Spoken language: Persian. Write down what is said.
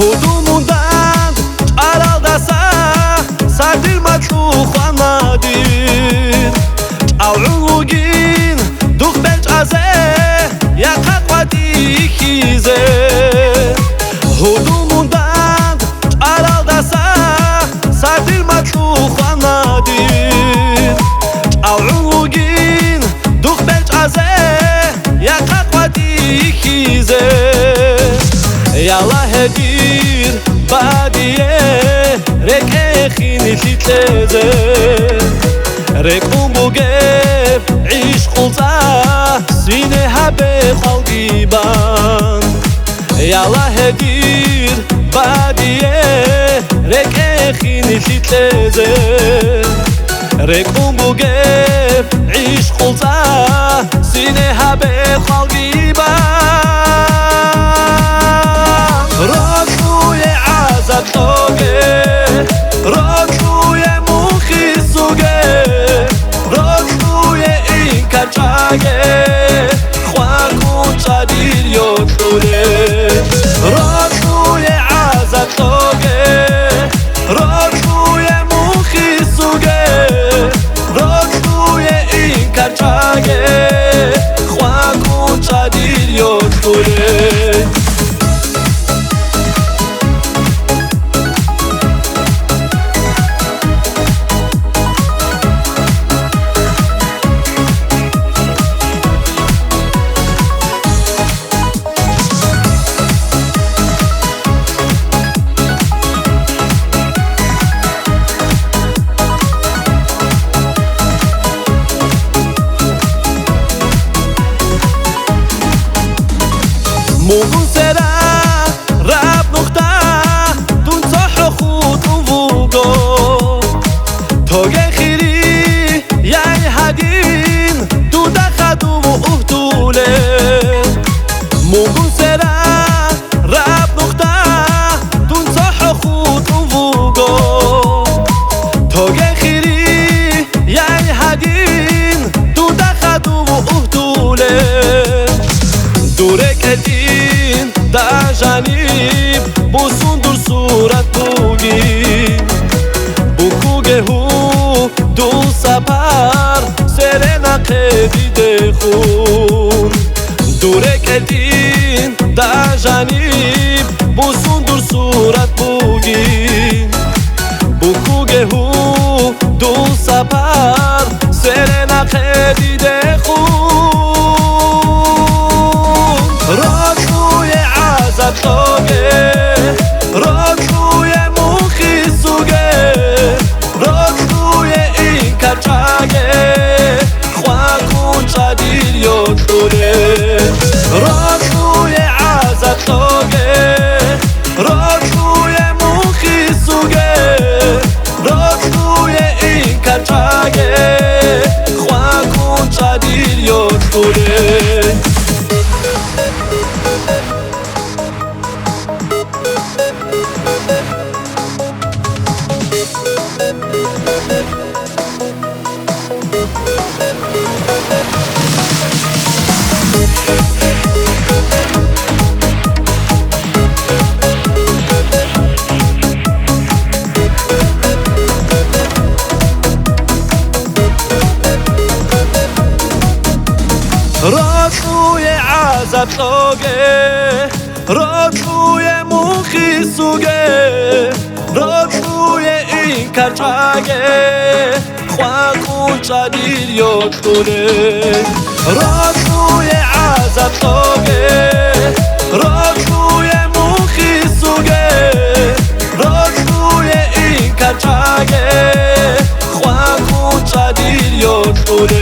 هدوموندن چارال دسا سردیر مطلوخ و نادیر چاولوگین دوخ بلچ ازه یقق و دیخیزه هدوموندن چارال دسا سردیر مطلوخ و نادیر چاولوگین دوخ بلچ ازه یقق و دیخیزه یالا هدیر بادیه رک خینی تیتلزه رک بوگب عیش خلطه سینه هبه خالقیبان یالا هدیر بادیه رک خینی تیتلزه رک بوگب عیش خلطه سینه هبه خالقیبان روی عزت توگه روی موخی سوگه روی این کچاگه خواکون چادیر یوتوره روی عزت توگه روی موخی سوگه روی این کچاگه خواکون چادیر یوتوره موگون سرا رب نخته دون صح خود ووگو توگه خیری یعنی هدین دو دخدو و اهدوله موگون سرا رب نخته دون صح خود ووگو توگه خیری یعنی هدین دو دخدو و اهدوله دوره کدین در جانب بوسون دور صورت بوگی بوکوگه هو دو سپر سر نقدیده خون دوره کدین در جانب بوسون دور صورت بوگی بوکوگه هو دو سپر سر نقدیده خون روی عزت توگه روی موخی سوگه روی این کچاگه خواکون چادیر یوتوره روی عزت توگه روی موخی سوگه روی این کچاگه خواکون چادیر یوتوره روی عزت توگه روی موخی سوگه روی این کچاگه خواکون چادیر یوتوره روی عزت توگه روی موخی سوگه روی گل